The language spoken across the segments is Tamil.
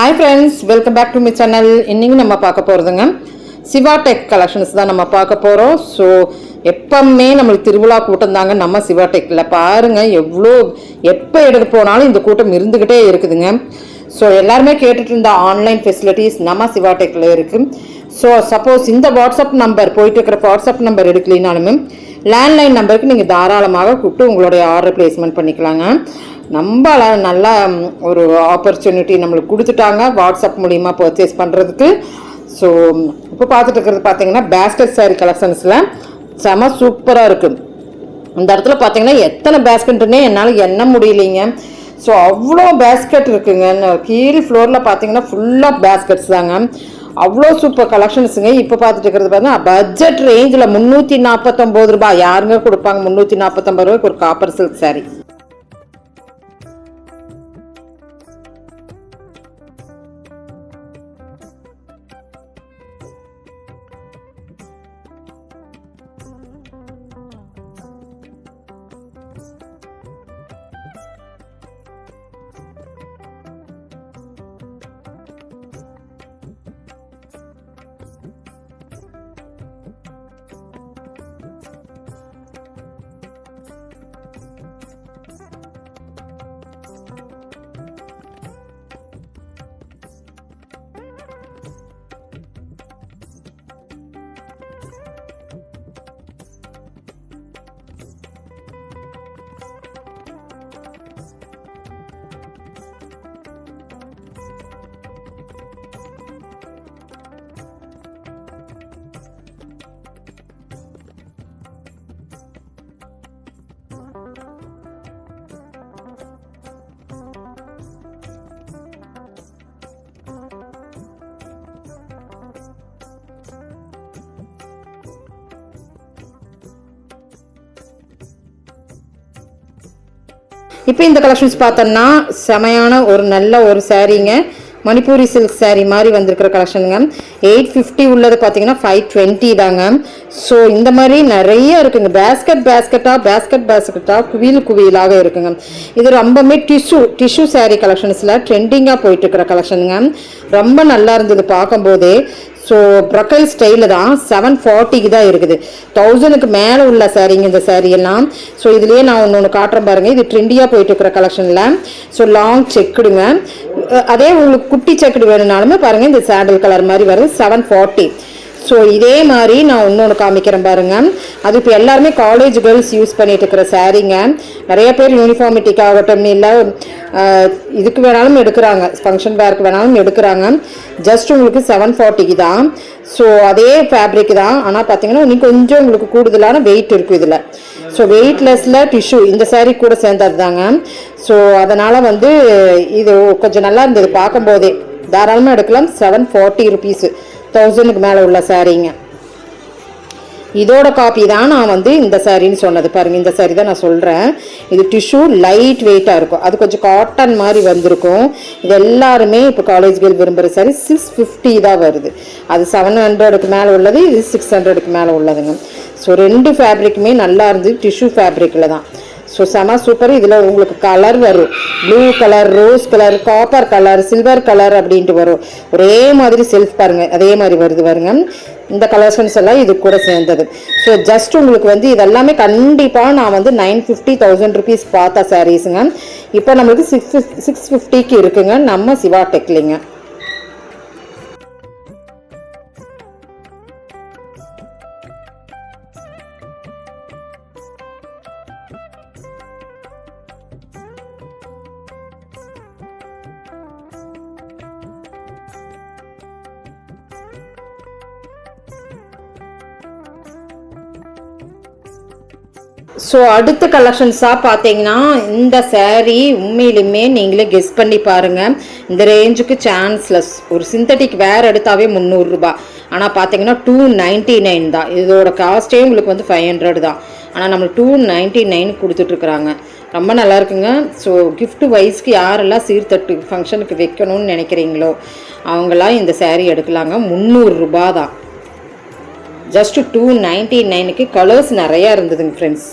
Hi friends, welcome back to my channel. இன்னைக்கு நம்ம பார்க்க போறதுங்க சிவா டெக் கலெக்ஷன்ஸ் தான் நம்ம பார்க்க போறோம். ஸோ எப்பவுமே நம்மளுக்கு திருவிழா கூட்டம் தாங்க நம்ம சிவா டெக்ல. பாருங்க எவ்வளோ எப்போ எடுக்க போனாலும் இந்த கூட்டம் இருந்துகிட்டே இருக்குதுங்க. ஸோ எல்லாருமே கேட்டுட்டு இருந்த ஆன்லைன் ஃபெசிலிட்டிஸ் நம்ம சிவா டெக்ல இருக்கு. ஸோ சப்போஸ் இந்த வாட்ஸ்அப் நம்பர் போயிட்டு இருக்கிற வாட்ஸ்அப் நம்பர் எடுக்கலினாலுமே லேண்ட்லைன் நம்பருக்கு நீங்கள் தாராளமாக கூப்பிட்டு உங்களுடைய ஆர்டர் பிளேஸ்மெண்ட் பண்ணிக்கலாங்க. நம்ம நல்லா ஒரு ஆப்பர்ச்சுனிட்டி நம்மளுக்கு கொடுத்துட்டாங்க வாட்ஸ்அப் மூலிமா பர்ச்சேஸ் பண்ணுறதுக்கு. ஸோ இப்போ பார்த்துட்டு இருக்கிறது பார்த்தீங்கன்னா பேஸ்கெட் சாரி கலெக்ஷன்ஸில் செம சூப்பராக இருக்குது. இந்த இடத்துல பார்த்தீங்கன்னா எத்தனை பேஸ்கெட்டுன்னே என்னால் எண்ண முடியலைங்க. ஸோ அவ்வளோ பேஸ்கெட் இருக்குங்க. கீழ் ஃப்ளோரில் பார்த்தீங்கன்னா ஃபுல்லாக பேஸ்கெட்ஸ் தாங்க. அவ்வளோ சூப்பர் கலெக்ஷன்ஸுங்க. இப்போ பார்த்துட்டு இருக்கிறது பார்த்தீங்கன்னா பட்ஜெட் ரேஞ்சில் 349 ரூபாய். யாருங்க கொடுப்பாங்க 349 ரூபாய்க்கு ஒரு காப்பர் சில்க் சாரி? இப்போ இந்த கலெக்ஷன்ஸ் பார்த்தோம்னா செமையான ஒரு நல்ல ஒரு சாரீங்க. மணிப்பூரி சில்க் சாரீ மாதிரி வந்திருக்கிற கலெக்ஷனுங்க. 850 உள்ளது பார்த்தீங்கன்னா 520 தாங்க. ஸோ இந்த மாதிரி நிறைய இருக்குங்க. பேஸ்கெட்டாக குவியலாக இருக்குங்க. இது ரொம்பவுமே டிஷ்யூ சாரீ கலெக்ஷன்ஸில் ட்ரெண்டிங்காக போயிட்டு இருக்கிற கலெக்ஷனுங்க. ரொம்ப நல்லா இருந்தது பார்க்கும்போதே. ஸோ ப்ரக்கல் ஸ்டைலு தான் 740க்கு தான் இருக்குது. 1000க்கு மேலே உள்ள சாரீங்க இந்த சாரீ எல்லாம். ஸோ இதுலேயே நான் ஒன்று காட்டுறேன் பாருங்கள். இது ட்ரெண்டியாக போயிட்டு இருக்கிற கலெக்ஷனில். ஸோ லாங் செக்குடுங்க. அதே உங்களுக்கு குட்டி செக்குடு வேணும்னாலுமே பாருங்கள் இந்த சாண்டல் கலர் மாதிரி வருது 740. ஸோ இதே மாதிரி நான் இன்னொன்று காமிக்கிறேன் பாருங்கள். அது இப்போ எல்லாருமே காலேஜ் கேர்ள்ஸ் யூஸ் பண்ணிட்டு இருக்கிற சாரீங்க. நிறைய பேர் யூனிஃபார்மிட்டிக்காகட்டும் இல்லை இதுக்கு வேணாலும் எடுக்கிறாங்க, ஃபங்க்ஷன் வேருக்கு வேணாலும் எடுக்கிறாங்க. ஜஸ்ட் உங்களுக்கு 740க்கு தான். ஸோ அதே ஃபேப்ரிக் தான். ஆனால் பார்த்தீங்கன்னா இன்னும் கொஞ்சம் உங்களுக்கு கூடுதலான வெயிட் இருக்கும் இதில். ஸோ வெயிட்லெஸ்ஸில் டிஷ்யூ இந்த சாரீ கூட சேர்ந்தது தாங்க. ஸோ அதனால் இது கொஞ்சம் நல்லா இருந்தது பார்க்கும்போதே. தாராளமாக எடுக்கலாம். 740 ருபீஸு 1000க்கு மேலே உள்ள சாரீங்க. இதோட காப்பி தான் நான் இந்த சாரின்னு சொன்னது பாருங்கள். இந்த சாரி தான் நான் சொல்கிறேன். இது டிஷ்யூ லைட் வெயிட்டாக இருக்கும். அது கொஞ்சம் காட்டன் மாதிரி வந்திருக்கும். இது எல்லாருமே இப்போ காலேஜ் கேர்ள் விரும்புகிற சாரி 650 தான் வருது. அது 700க்கு மேலே உள்ளது, இது 600க்கு மேலே உள்ளதுங்க. ஸோ ரெண்டு ஃபேப்ரிக்குமே நல்லா இருந்தது. டிஷ்யூ ஃபேப்ரிக்கில் தான். ஸோ செம சூப்பர். இதில் உங்களுக்கு கலர் வரும். Blue colour, rose colour, copper colour, silver colour அப்படின்ட்டு வரும். ஒரே மாதிரி செல்ஃப் பாருங்கள் அதே மாதிரி வருது பாருங்க. இந்த கலெக்ஷன்ஸ் எல்லாம் இது கூட சேர்ந்தது. ஸோ ஜஸ்ட் உங்களுக்கு இதெல்லாமே கண்டிப்பாக நான் 950 1000 ருபீஸ் பார்த்த சாரீஸுங்க. இப்போ நம்மளுக்கு 650க்கு இருக்குங்க நம்ம சிவா டெக்லிங்க. ஸோ அடுத்த கலெக்ஷன்ஸாக பார்த்தீங்கன்னா இந்த சாரீ உண்மையிலுமே நீங்களே கெஸ் பண்ணி பாருங்கள். இந்த ரேஞ்சுக்கு சான்ஸ்லெஸ். ஒரு சிந்தட்டிக் வேர் எடுத்தாவே 300 ரூபாய். ஆனால் பார்த்தீங்கன்னா 299 தான். இதோட காஸ்ட்டே உங்களுக்கு 500 தான். ஆனால் நம்மளுக்கு 299 கொடுத்துட்ருக்குறாங்க. ரொம்ப நல்லா இருக்குங்க. ஸோ கிஃப்ட் வைஸ்க்கு யாரெல்லாம் சீர்தட்டு ஃபங்க்ஷனுக்கு வைக்கணும்னு நினைக்கிறீங்களோ அவங்களாம் இந்த சாரீ எடுக்கலாங்க. 300 ரூபாய் தான். ஜஸ்ட் 299க்கு கலர்ஸ் நிறையா இருந்ததுங்க ஃப்ரெண்ட்ஸ்.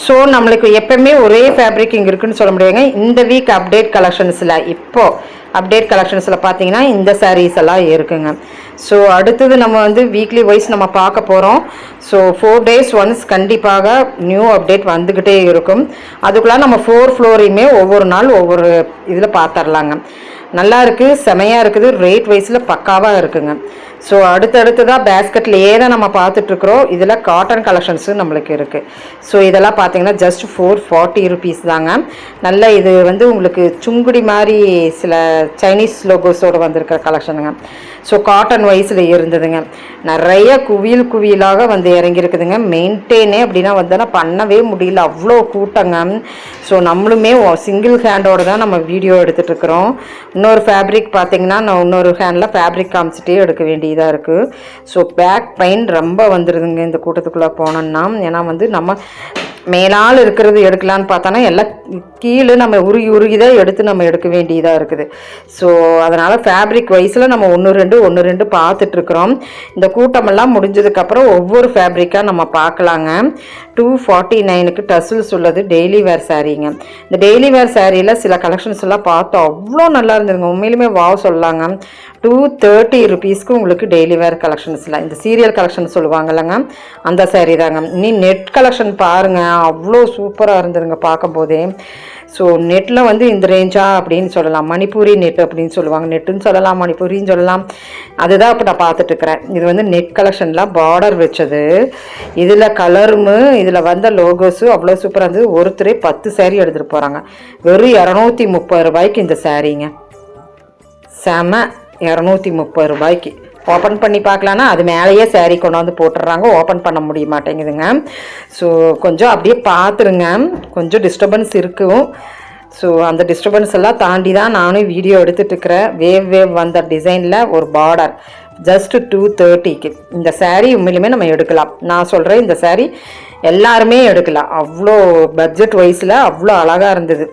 ஸோ நம்மளுக்கு எப்பவுமே ஒரே ஃபேப்ரிக் இங்கே இருக்குன்னு சொல்ல முடியாதுங்க. இந்த வீக் அப்டேட் கலெக்ஷன்ஸில் இப்போது அப்டேட் கலெக்ஷன்ஸில் பார்த்தீங்கன்னா இந்த சாரீஸ் எல்லாம் இருக்குங்க. ஸோ அடுத்தது நம்ம வந்து வீக்லி வைஸ் நம்ம பார்க்க போகிறோம். ஸோ 4 days ஒன்ஸ் கண்டிப்பாக நியூ அப்டேட் வந்துக்கிட்டே இருக்கும். அதுக்குள்ளே நம்ம 4 ஃப்ளோரையுமே ஒவ்வொரு நாள் ஒவ்வொரு இதில் பார்த்துடலாங்க. நல்லா இருக்குது, செமையாக இருக்குது, ரேட் வைஸில் பக்காவாக இருக்குங்க. ஸோ அடுத்தடுத்ததாக பேஸ்கெட்லேயே தான் நம்ம பார்த்துட்ருக்குறோம். இதில் காட்டன் கலெக்ஷன்ஸு நம்மளுக்கு இருக்குது. ஸோ இதெல்லாம் பார்த்தீங்கன்னா ஜஸ்ட் 440 rupees தாங்க. நல்ல இது வந்து உங்களுக்கு சுங்குடி மாதிரி சில சைனீஸ் லோகோஸோடு வந்திருக்கிற கலெக்ஷனுங்க. ஸோ காட்டன் வைஸில் இருந்ததுங்க. நிறைய குவியலாக வந்து இறங்கியிருக்குதுங்க. மெயின்டைனே அப்படின்னா வந்து பண்ணவே முடியல, அவ்வளோ கூட்டங்க. ஸோ நம்மளுமே சிங்கிள் ஹேண்டோடு தான் நம்ம வீடியோ எடுத்துகிட்ருக்குறோம். இன்னொரு ஃபேப்ரிக் பார்த்திங்கன்னா நான் இன்னொரு ஹேண்டில் ஃபேப்ரிக் காமிச்சிட்டே எடுக்க வேண்டியதாக இருக்குது. ஸோ பேக் பெயின் ரொம்ப வந்துடுதுங்க இந்த கூட்டத்துக்குள்ளே போனோன்னா. ஏன்னா வந்து நம்ம மேலால் இருக்கிறது எடுக்கலான்னு பார்த்தோன்னா எல்லாம் கீழே நம்ம உருகி தான் எடுத்து நம்ம எடுக்க வேண்டியதாக இருக்குது. ஸோ அதனால் ஃபேப்ரிக் வைஸில் நம்ம ஒன்று ரெண்டு பார்த்துட்ருக்குறோம். இந்த கூட்டமெல்லாம் முடிஞ்சதுக்கப்புறம் ஒவ்வொரு ஃபேப்ரிக்காக நம்ம பார்க்கலாங்க. 249க்கு டசில்ஸ் உள்ளது டெய்லி வேர் சாரீங்க. இந்த டெய்லி வேர் சாரியில் சில கலெக்ஷன்ஸ் எல்லாம் பார்த்தோம், அவ்வளோ நல்லா இருந்ததுங்க. உண்மையிலுமே வாவ் சொல்லலாங்க. 230 rupeesக்கு உங்களுக்கு டெய்லி வேர் கலெக்ஷன்ஸில் இந்த சீரியல் கலெக்ஷன் சொல்லுவாங்கல்லங்க, அந்த சாரீ தாங்க. நீ நெட் கலெக்ஷன் பாருங்கள், அவ்வளோ சூப்பராக இருந்ததுங்க பார்க்கும்போதே. ஸோ நெட்டில் வந்து இந்த ரேஞ்சா அப்படின்னு சொல்லலாம். மணிப்பூரி நெட் அப்படின்னு சொல்லுவாங்க, நெட்டுன்னு சொல்லலாம், மணிப்பூரின்னு சொல்லலாம். அதுதான் இப்போ நான் பார்த்துட்ருக்குறேன். இது வந்து நெட் கலெக்ஷனில் பார்டர் வச்சது. இதில் கலரும் இதில் வந்த லோகோஸும் அவ்வளோ சூப்பராக இருந்தது. ஒருத்தரே 10 saree எடுத்துகிட்டு போகிறாங்க. வெறும் 230 ரூபாய்க்கு இந்த சாரீங்க. செம 230 ரூபாய்க்கு. ஓப்பன் பண்ணி பார்க்கலான்னா அது மேலேயே சாரீ கொண்டு வந்து போட்டுடுறாங்க, ஓப்பன் பண்ண முடிய மாட்டேங்குதுங்க. ஸோ கொஞ்சம் அப்படியே பார்த்துருங்க, கொஞ்சம் டிஸ்டர்பன்ஸ் இருக்கும். ஸோ அந்த டிஸ்டர்பன்ஸ் எல்லாம் தாண்டி தான் நானும் வீடியோ எடுத்துகிட்ருக்கிறேன். வேவ் வந்த டிசைனில் ஒரு பார்டர் ஜஸ்ட் 230க்கு இந்த சாரீ உண்மையிலுமே நம்ம எடுக்கலாம். நான் சொல்கிறேன், இந்த சாரீ எல்லாருமே எடுக்கலாம். அவ்வளோ பட்ஜெட் வைஸில் அவ்வளோ அழகாக இருந்தது.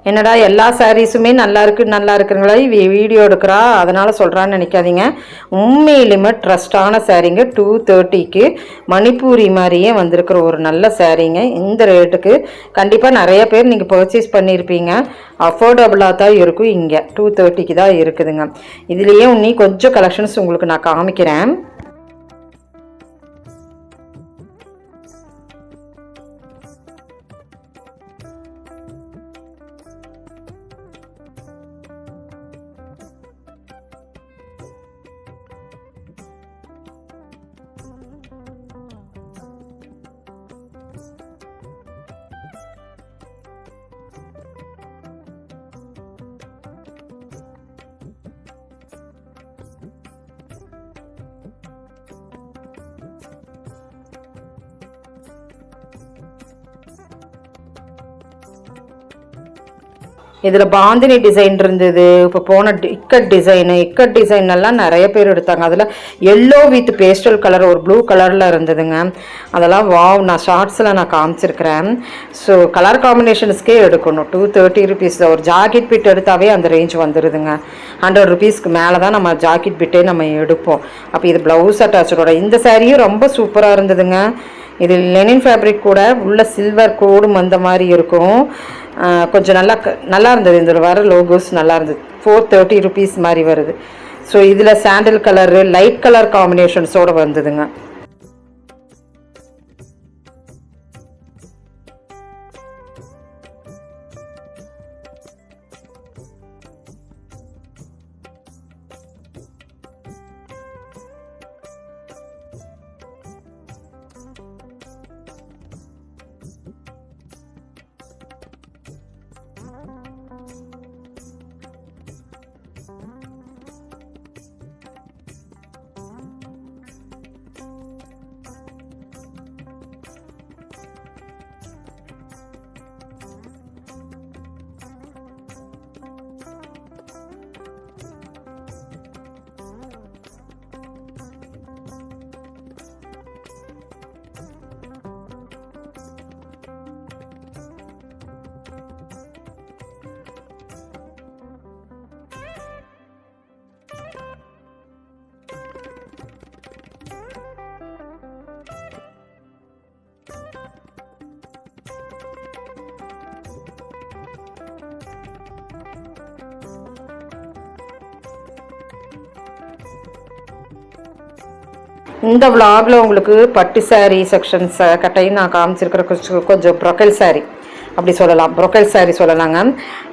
என்னடா எல்லா சாரீஸுமே நல்லா இருக்குங்களா வீடியோ எடுக்கிறா அதனால் சொல்கிறான்னு நினைக்காதீங்க. உண்மையிலுமே ட்ரஸ்டான சாரீங்க. 230க்கு மணிப்பூரி மாதிரியே வந்திருக்கிற ஒரு நல்ல சாரீங்க. இந்த ரேட்டுக்கு கண்டிப்பாக நிறைய பேர் நீங்கள் பர்ச்சேஸ் பண்ணியிருப்பீங்க. அஃபோர்டபுளாக தான் இருக்கும். இங்கே 230க்கு தான் இருக்குதுங்க. இதுலேயே இன்னும் கொஞ்சம் கலெக்ஷன்ஸ் உங்களுக்கு நான் காமிக்கிறேன். இதில் பாந்தினி டிசைன் இருந்தது. இப்போ போன இக்கட் டிசைன் எல்லாம் நிறைய பேர் எடுத்தாங்க. அதில் எல்லோ வித் பேஸ்டல் கலர் ஒரு ப்ளூ கலரில் இருந்ததுங்க. அதெல்லாம் வாவ், நான் ஷார்ட்ஸில் நான் காமிச்சிருக்கிறேன். ஸோ கலர் காம்பினேஷன்ஸ்க்கே எடுக்கணும். 230 rupees ஒரு ஜாக்கெட் பிட் எடுத்தாவே அந்த ரேஞ்ச் வந்துடுதுங்க. 100 rupeesக்கு மேலே தான் நம்ம ஜாக்கெட் பிட்டே நம்ம எடுப்போம். அப்போ இது ப்ளவுஸ் அட்டாச்சோட. இந்த சாரியும் ரொம்ப சூப்பராக இருந்ததுங்க. இது லெனின் ஃபேப்ரிக் கூட உள்ள சில்வர் கோடும் அந்த மாதிரி இருக்கும். கொஞ்சம் நல்லா இருந்தது. இந்த வர லோகோஸ் நல்லா இருந்தது. 430 rupees மாதிரி வருது. ஸோ இதில் சாண்டில் கலரு லைட் கலர் காம்பினேஷன்ஸோடு வந்ததுங்க. இந்த vlogல உங்களுக்கு பட்டு saree செக்ஷன்ஸ் கட்டையும் நான் காமிச்சிருக்கிற கொஞ்சம் ப்ரொக்கல் saree அப்படி சொல்லலாம், ப்ரொக்கல் saree சொல்லலாங்க.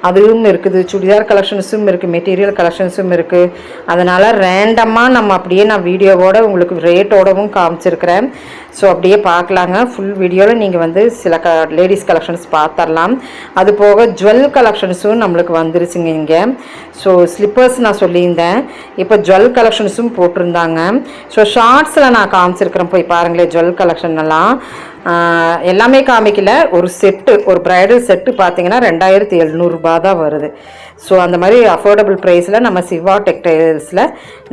அதுவும் இருக்குது, சுடிதார் கலெக்ஷன்ஸும் இருக்குது, மெட்டீரியல் கலெக்ஷன்ஸும் இருக்குது. அதனால் ரேண்டமாக நம்ம அப்படியே நான் வீடியோவோட உங்களுக்கு ரேட்டோடவும் காமிச்சிருக்கிறேன். ஸோ அப்படியே பார்க்கலாங்க. ஃபுல் வீடியோவில் நீங்கள் வந்து சில லேடிஸ் கலெக்ஷன்ஸ் பார்த்துடலாம். அது போக ஜுவல் கலெக்ஷன்ஸும் நம்மளுக்கு வந்துருச்சுங்க இங்கே. ஸோ ஸ்லிப்பர்ஸ் நான் சொல்லியிருந்தேன், இப்போ ஜுவல் கலெக்ஷன்ஸும் போட்டிருந்தாங்க. ஸோ ஷார்ட்ஸில் நான் காமிச்சிருக்கிறேன், போய் பாருங்களேன். ஜுவல் கலெக்ஷன் எல்லாம் எல்லாமே காமிக்கல. ஒரு செட்டு, ஒரு ப்ரைடல் செட்டு பார்த்தீங்கன்னா 2700 தான் வருது. ஸோ அந்த மாதிரி அஃபோர்டபுள் ப்ரைஸில் நம்ம சிவா டெக்டைல்ஸில்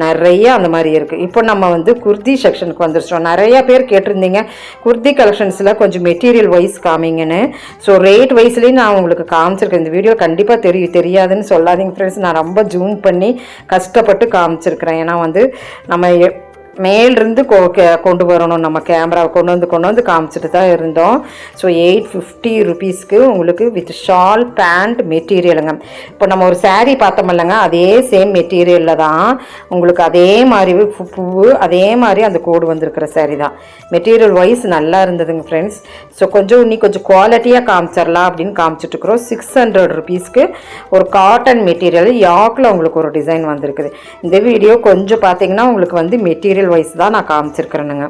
நிறைய அந்த மாதிரி இருக்குது. இப்போ நம்ம வந்து குர்தி செக்ஷனுக்கு வந்துருச்சோம். நிறையா பேர் கேட்டிருந்தீங்க குர்தி கலெக்ஷன்ஸில் கொஞ்சம் மெட்டீரியல் வைஸ் காமிங்கன்னு. ஸோ ரேட் வைஸ்லேயும் நான் உங்களுக்கு காமிச்சிருக்கேன். இந்த வீடியோ கண்டிப்பாக தெரியாதுன்னு சொல்லாதீங்க ஃப்ரெண்ட்ஸ். நான் ரொம்ப ஜூம் பண்ணி கஷ்டப்பட்டு காமிச்சிருக்கிறேன். ஏன்னா வந்து நம்ம மேலிருந்து கொண்டு வரணும், நம்ம கேமராவை கொண்டு வந்து காமிச்சிட்டு தான் இருந்தோம். ஸோ 850 ருபீஸ்க்கு உங்களுக்கு வித் ஷால் பேண்ட் மெட்டீரியலுங்க. இப்போ நம்ம ஒரு saree பார்த்தோமில்லங்க, அதே சேம் மெட்டீரியலில் தான் உங்களுக்கு அதே மாதிரி பூவு அதே மாதிரி அந்த கோடு வந்திருக்கிற saree தான். மெட்டீரியல் வைஸ் நல்லா இருந்ததுங்க ஃப்ரெண்ட்ஸ். ஸோ இன்னும் கொஞ்சம் குவாலிட்டியாக காமிச்சிடலாம் அப்படின்னு காமிச்சிட்ருக்குறோம். 600 ருபீஸ்க்கு ஒரு காட்டன் மெட்டீரியல் யாக்கில் உங்களுக்கு ஒரு டிசைன் வந்திருக்குது. இந்த வீடியோ கொஞ்சம் பார்த்தீங்கன்னா உங்களுக்கு வந்து மெட்டீரியல் வைஸ் தான் நான் காமிச்சிருக்கிறேனுங்க.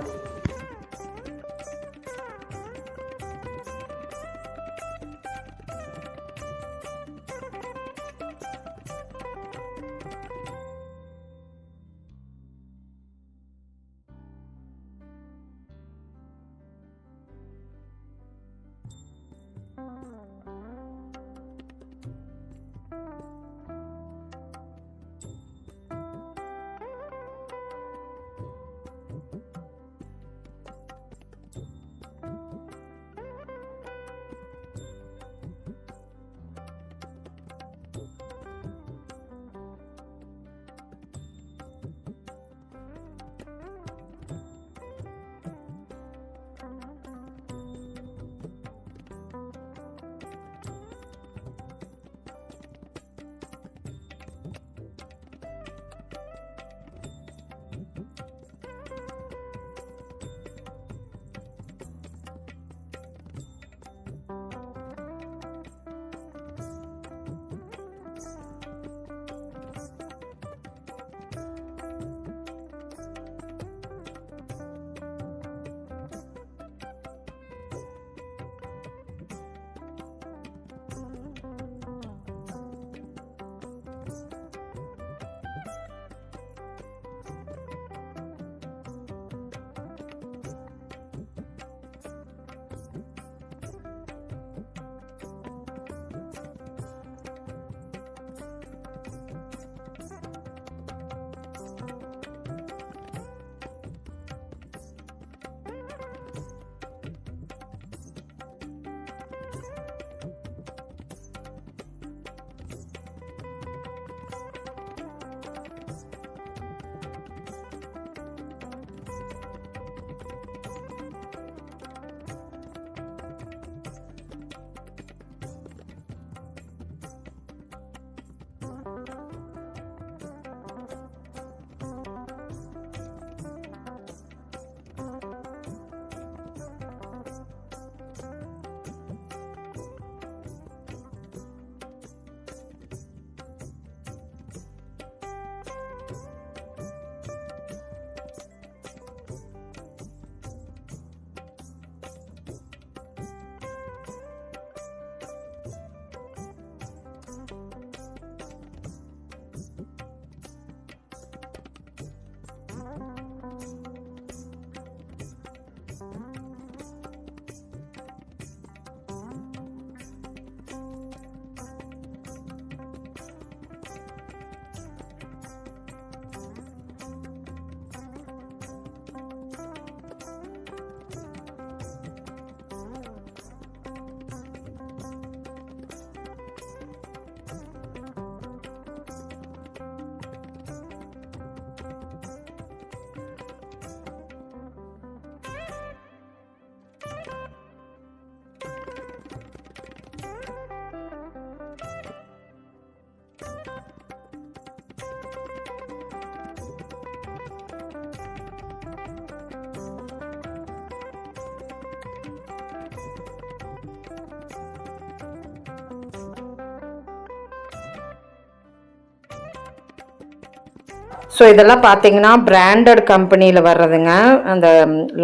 ஸோ இதெல்லாம் பார்த்தீங்கன்னா பிராண்டட் கம்பெனியில் வர்றதுங்க. அந்த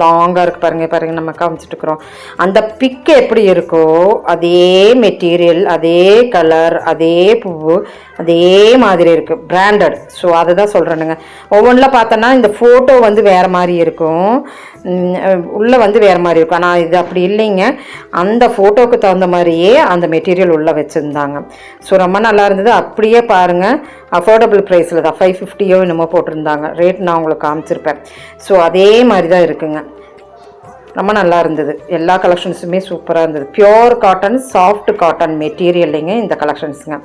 லாங்காக இருக்குது பாருங்கள் நம்ம காமிச்சிட்ருக்குறோம். அந்த பிக்கு எப்படி இருக்கோ அதே மெட்டீரியல், அதே கலர், அதே பூவு, அதே மாதிரி இருக்குது பிராண்டட். ஸோ அதை தான் சொல்கிறேனுங்க. ஒவ்வொன்றில் பார்த்தோன்னா இந்த ஃபோட்டோ வந்து வேறு மாதிரி இருக்கும், உள்ளே வந்து வேறு மாதிரி இருக்கும். ஆனால் இது அப்படி இல்லைங்க, அந்த ஃபோட்டோவுக்கு தகுந்த மாதிரியே அந்த மெட்டீரியல் உள்ளே வச்சுருந்தாங்க. ஸோ ரொம்ப நல்லா இருந்தது. அப்படியே பாருங்கள், அஃபோர்டபுள் ப்ரைஸில் தான் 550 என்னமோ போட்டிருந்தாங்க. ரேட் நான் உங்களுக்கு காமிச்சிருப்பேன். ஸோ அதே மாதிரி தான் இருக்குங்க. ரொம்ப நல்லா இருந்தது. எல்லா கலெக்ஷன்ஸுமே சூப்பராக இருந்தது. பியோர் காட்டன், சாஃப்ட் காட்டன் மெட்டீரியல்லைங்க இந்த கலெக்ஷன்ஸுங்க.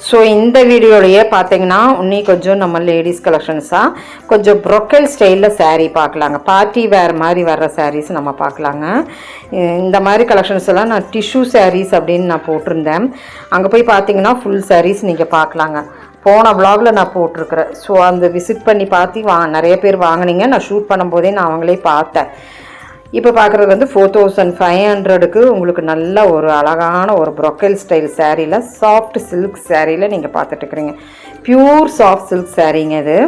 ஸோ இந்த வீடியோலையே பார்த்தீங்கன்னா இன்னும் கொஞ்சம் நம்ம லேடிஸ் கலெக்ஷன்ஸாக கொஞ்சம் ப்ரொக்கல் ஸ்டைலில் saree பார்க்கலாங்க. பார்ட்டி வேர் மாதிரி வர்ற சாரீஸ் நம்ம பார்க்கலாங்க. இந்த மாதிரி கலெக்ஷன்ஸ் எல்லாம் நான் டிஷ்யூ sarees அப்படின்னு நான் போட்டிருந்தேன். அங்கே போய் பார்த்தீங்கன்னா ஃபுல் sarees நீங்கள் பார்க்கலாங்க. போன vlogல நான் போட்டிருக்கிறேன். ஸோ அந்த விசிட் பண்ணி பார்த்து நிறைய பேர் வாங்கினீங்க. நான் ஷூட் பண்ணும்போதே நான் அவங்களே பார்த்தேன். இப்போ பார்க்குறது வந்து 4500க்கு உங்களுக்கு நல்ல ஒரு அழகான ஒரு ப்ரொக்கல் ஸ்டைல் சாரியில் சாஃப்ட் சில்க் சாரியில் நீங்கள் பார்த்துட்டு இருக்கிறீங்க. பியூர் சாஃப்ட் சில்க் சாரீங்க இது.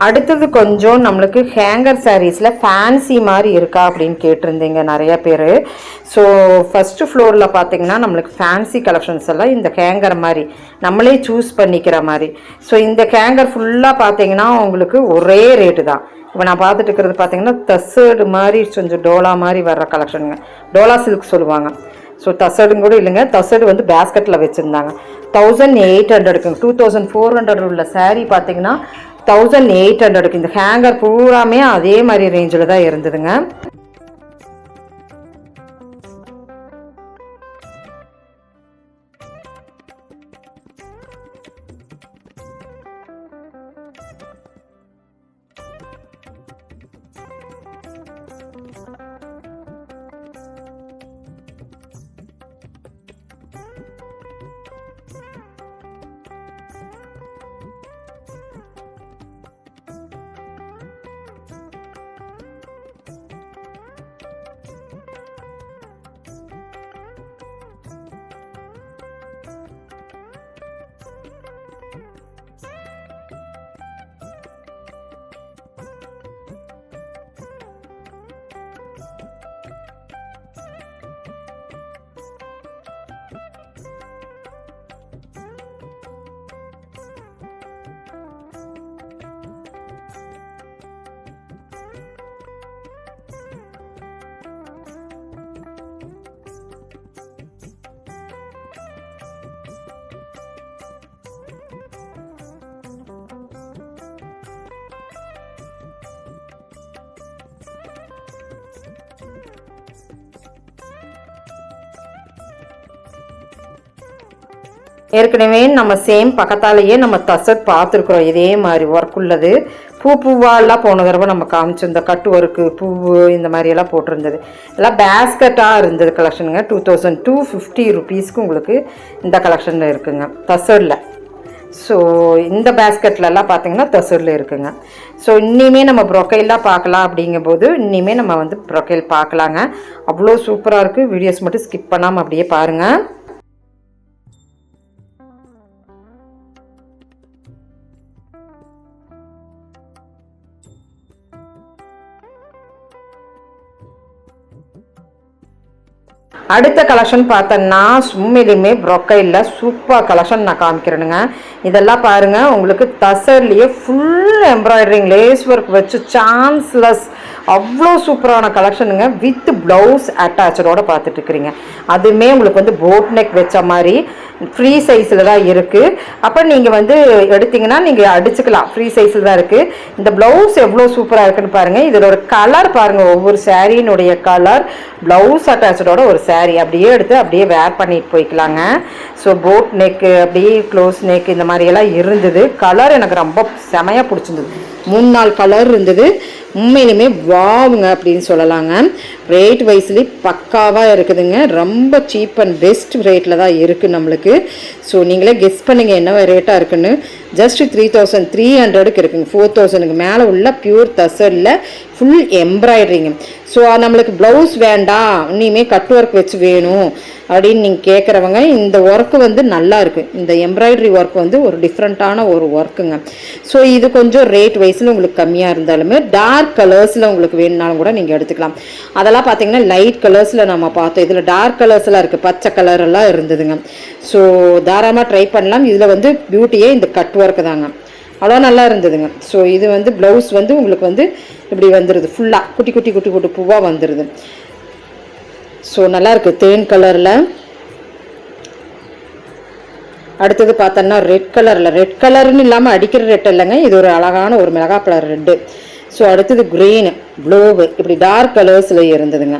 அடுத்தது கொஞ்சம் நம்மளுக்கு ஹேங்கர் சாரீஸில் ஃபேன்சி மாதிரி இருக்கா அப்படின்னு கேட்டிருந்தீங்க நிறைய பேர். ஸோ ஃபஸ்ட்டு ஃப்ளோரில் பார்த்தீங்கன்னா நம்மளுக்கு ஃபேன்சி கலெக்ஷன்ஸ் எல்லாம் இந்த ஹேங்கர் மாதிரி நம்மளே சூஸ் பண்ணிக்கிற மாதிரி. ஸோ இந்த ஹேங்கர் ஃபுல்லாக பார்த்தீங்கன்னா உங்களுக்கு ஒரே ரேட்டு தான். இப்போ நான் பார்த்துட்டு இருக்கிறது பார்த்தீங்கன்னா தசர்டு மாதிரி கொஞ்சம் டோலா மாதிரி வர்ற கலெக்ஷனுங்க. டோலா சில்க் சொல்லுவாங்க. ஸோ தசர்டுங்க கூட இல்லைங்க, தசர்டு வந்து பேஸ்கெட்டில் வச்சுருந்தாங்க. 1800க்கு 2400 உள்ள சாரீ பார்த்தீங்கன்னா 1800க்கு இந்த ஹேங்கர் பூராமே அதே மாதிரி ரேஞ்சில் தான் இருந்ததுங்க. ஏற்கனவே நம்ம சேம் பக்கத்தாலேயே நம்ம தசர் பார்த்துருக்குறோம். இதே மாதிரி ஒர்க் உள்ளது. பூவாலாம் போன தடவை நம்ம காமிச்சோம். இந்த கட்டு ஒர்க்கு பூ இந்த மாதிரியெல்லாம் போட்டிருந்தது. எல்லாம் பேஸ்கட்டாக இருந்தது கலெக்ஷனுங்க. 2250 ருபீஸ்க்கு உங்களுக்கு இந்த கலெக்ஷனில் இருக்குங்க தசரில். ஸோ இந்த பேஸ்கெட்லலாம் பார்த்தீங்கன்னா தசரில் இருக்குங்க. ஸோ இன்னிமே நம்ம ப்ரொக்கைலாம் பார்க்கலாம். அப்படிங்கும்போது இன்னிமே நம்ம வந்து ப்ரொக்கைல் பார்க்கலாங்க. அவ்வளோ சூப்பராக இருக்குது. வீடியோஸ் மட்டும் ஸ்கிப் பண்ணாமல் அப்படியே பாருங்கள். அடுத்த கலெக்ஷன் பார்த்தோன்னா உண்மையிலுமே ப்ரொக்கையில் சூப்பர் கலெக்ஷன் நான் காமிக்கிறேனுங்க. இதெல்லாம் பாருங்கள், உங்களுக்கு தசர்லேயே ஃபுல் எம்ப்ராய்டரிங் லேஸ் ஒர்க் வச்சு சான்ஸ்லெஸ் அவ்வளோ சூப்பரான கலெக்ஷனுங்க. வித் ப்ளவுஸ் அட்டாச்சோட பார்த்துட்டு இருக்கிறீங்க. அதுவுமே உங்களுக்கு வந்து போட் நெக் வச்ச மாதிரி ஃப்ரீ சைஸில் தான் இருக்குது. அப்போ நீங்கள் வந்து எடுத்திங்கன்னா நீங்கள் அடிச்சுக்கலாம். ஃப்ரீ சைஸில் தான் இருக்குது. இந்த ப்ளவுஸ் எவ்வளோ சூப்பராக இருக்குன்னு பாருங்கள். இதில் ஒரு கலர் பாருங்கள், ஒவ்வொரு சாரீனுடைய கலர் ப்ளவுஸ் அட்டாச்சோட ஒரு சாரீ அப்படியே எடுத்து அப்படியே வேர் பண்ணிட்டு போய்க்கலாங்க. ஸோ போட் நெக்கு அப்படியே க்ளோஸ் நெக் இந்த மாதிரியெல்லாம் இருந்தது. கலர் எனக்கு ரொம்ப செமையாக பிடிச்சிருந்தது. 3-4 கலர் இருந்தது. உண்மையிலுமே வாவுங்க அப்படின்னு சொல்லலாங்க. ரேட் வைஸ்லி பக்காவாக இருக்குதுங்க. ரொம்ப சீப் அண்ட் பெஸ்ட் ரேட்டில் தான் இருக்குது நம்மளுக்கு. ஸோ நீங்களே கெஸ் பண்ணுங்கள் என்ன ரேட்டாக இருக்குன்னு. ஜஸ்ட் 3300க்கு இருக்குங்க. 4000க்கு மேலே உள்ள பியூர் தசரில் ஃபுல் எம்ப்ராய்டரிங்க. ஸோ நம்மளுக்கு ப்ளவுஸ் வேண்டாம், இனிமேல் கட் ஒர்க் வச்சு வேணும் அப்படின்னு நீங்கள் கேட்குறவங்க இந்த ஒர்க்கு வந்து நல்லா இருக்குது. இந்த எம்ப்ராய்டரி ஒர்க் வந்து ஒரு டிஃப்ரெண்ட்டான ஒரு ஒர்க்குங்க. ஸோ இது கொஞ்சம் ரேட் வைஸில் உங்களுக்கு கம்மியாக இருந்தாலுமே டார்க் கலர்ஸில் உங்களுக்கு வேணுனாலும் கூட நீங்கள் எடுத்துக்கலாம். அதெல்லாம் பார்த்தீங்கன்னா லைட் கலர்ஸில் நம்ம பார்த்தோம். இதில் டார்க் கலர்ஸ்லாம் இருக்குது, பச்சை கலரெல்லாம் இருந்ததுங்க. ஸோ தாராளமாக ட்ரை பண்ணலாம். இதில் வந்து பியூட்டியே இந்த கட் ஒர்க்கு தாங்க. அவ்வளோ நல்லா இருந்ததுங்க. ஸோ இது வந்து ப்ளவுஸ் வந்து உங்களுக்கு வந்து இப்படி வந்துடுது, ஃபுல்லாக குட்டி குட்டி குட்டி குட்டி பூவாக வந்துடுது. ஸோ நல்லாயிருக்கு தேன் கலரில். அடுத்தது பார்த்தோன்னா ரெட் கலரில், ரெட் கலர்னு இல்லாமல் அடிக்கிற ரெட் இல்லைங்க, இது ஒரு அழகான ஒரு மிளகாய் கலர் ரெட்டு. ஸோ அடுத்தது க்ரீனு, ப்ளூவு, இப்படி டார்க் கலர்ஸில் இருந்ததுங்க.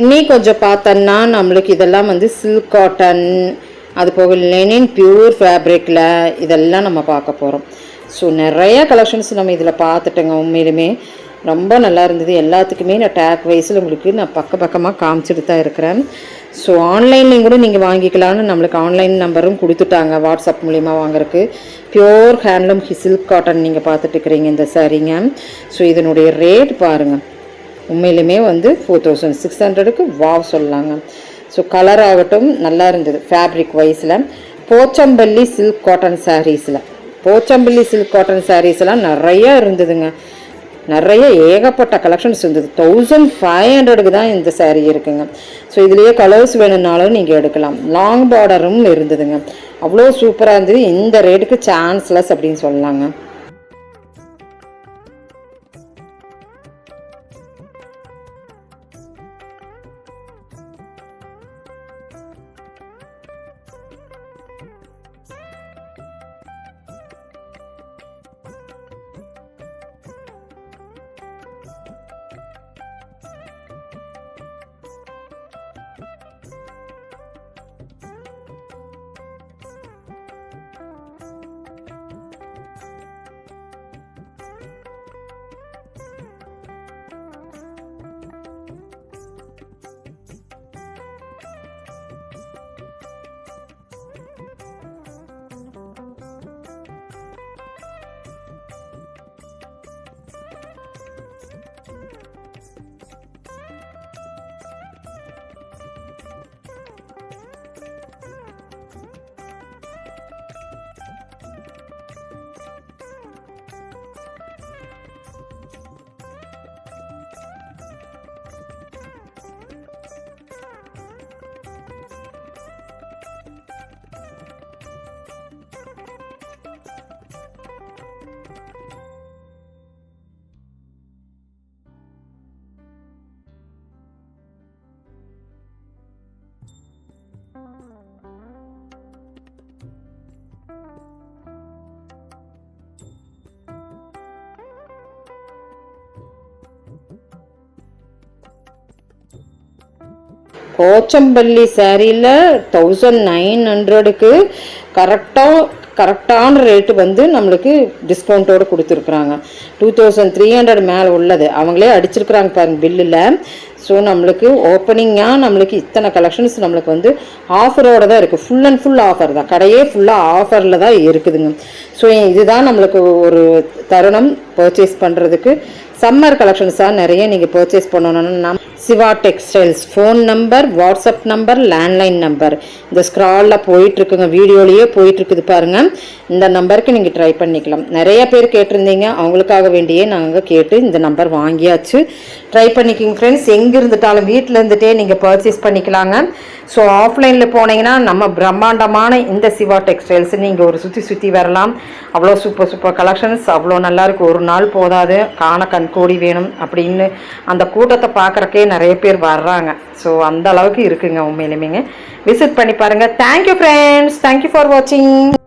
இன்னி கொஞ்சம் பார்த்தோன்னா நம்மளுக்கு இதெல்லாம் வந்து சில்க் காட்டன், அது போக லெனின் பியூர் ஃபேப்ரிக்கில் இதெல்லாம் நம்ம பார்க்க போகிறோம். ஸோ நிறைய கலெக்ஷன்ஸ் நம்ம இதில் பார்த்துட்டோங்க. உண்மையிலுமே ரொம்ப நல்லா இருந்தது. எல்லாத்துக்குமே நான் டேக் வைஸில் உங்களுக்கு நான் பக்கமாக காமிச்சிட்டு தான் இருக்கிறேன். ஸோ ஆன்லைன்லேயும் கூட நீங்கள் வாங்கிக்கலான்னு நம்மளுக்கு ஆன்லைன் நம்பரும் கொடுத்துட்டாங்க, வாட்ஸ்அப் மூலிமா வாங்குறதுக்கு. பியூர் ஹேண்ட்லூம் சில்க் காட்டன் நீங்கள் பார்த்துட்டு இருக்கிறீங்க இந்த சாரீங்க. ஸோ இதனுடைய ரேட் பாருங்கள், உண்மையிலுமே வந்து 4600க்கு வாவ் சொல்லலாங்க. ஸோ கலர் ஆகட்டும் நல்லா இருந்தது. ஃபேப்ரிக் வைஸில் போச்சம்பள்ளி சில்க் காட்டன் சாரீஸில், போச்சம்பள்ளி சில்க் காட்டன் சாரீஸ்லாம் நிறைய இருந்ததுங்க. நிறைய ஏகப்பட்ட கலெக்ஷன்ஸ் இருந்தது. 1500க்கு தான் இந்த சாரீ இருக்குங்க. ஸோ இதுலேயே கலர்ஸ் வேணும்னாலும் நீங்கள் எடுக்கலாம். லாங் பார்டரும் இருந்ததுங்க. அவ்வளோ சூப்பராக இருந்தது. இந்த ரேட்டுக்கு சான்ஸ்லெஸ் அப்படின்னு சொல்லலாங்க. போச்சம்பள்ளி சாரியில் 1900க்கு கரெக்டான ரேட்டு வந்து நம்மளுக்கு டிஸ்கவுண்ட்டோடு கொடுத்துருக்குறாங்க. 2300 மேலே உள்ளது அவங்களே அடிச்சிருக்கிறாங்க பாருங்க பில்லில். ஸோ நம்மளுக்கு ஓப்பனிங்காக நம்மளுக்கு இத்தனை கலெக்ஷன்ஸ் நம்மளுக்கு வந்து ஆஃபரோடு தான் இருக்குது. ஃபுல் அண்ட் ஃபுல் ஆஃபர் தான், கடையே ஃபுல்லாக ஆஃபரில் தான் இருக்குதுங்க. ஸோ இதுதான் நம்மளுக்கு ஒரு தருணம் பர்ச்சேஸ் பண்ணுறதுக்கு. சம்மர் கலெக்ஷன்ஸாக நிறைய நீங்கள் பர்ச்சேஸ் பண்ணணும்னா Siva textiles phone number, WhatsApp number, landline number இந்த ஸ்க்ராலில் போயிட்டுருக்குங்க, வீடியோலேயே போயிட்டுருக்குது பாருங்கள். இந்த நம்பருக்கு நீங்கள் ட்ரை பண்ணிக்கலாம். நிறைய பேர் கேட்டிருந்தீங்க, அவங்களுக்காக வேண்டியே நாங்கள் கேட்டு இந்த நம்பர் வாங்கியாச்சு. ட்ரை பண்ணிக்கிங்க ஃப்ரெண்ட்ஸ். எங்கே இருந்துட்டாலும் வீட்டில் இருந்துகிட்டே நீங்கள் பர்ச்சேஸ் பண்ணிக்கலாங்க. ஸோ ஆஃப்லைனில் போனீங்கன்னா நம்ம பிரம்மாண்டமான இந்த சிவா டெக்ஸ்டைல்ஸ் நீங்கள் ஒரு சுற்றி வரலாம். அவ்வளோ சூப்பர் கலெக்ஷன்ஸ், அவ்வளோ நல்லாயிருக்கும். ஒரு நாள் போதாது, காண கண்கோடி வேணும் அப்படின்னு அந்த கூட்டத்தை பார்க்குறக்கே நிறைய பேர் வர்றாங்க. ஸோ அந்த அளவுக்கு இருக்குங்க. உண்மையிலுமேங்க விசிட் பண்ணி பாருங்கள். தேங்க்யூ ஃப்ரெண்ட்ஸ், தேங்க்யூ ஃபார் வாட்சிங்.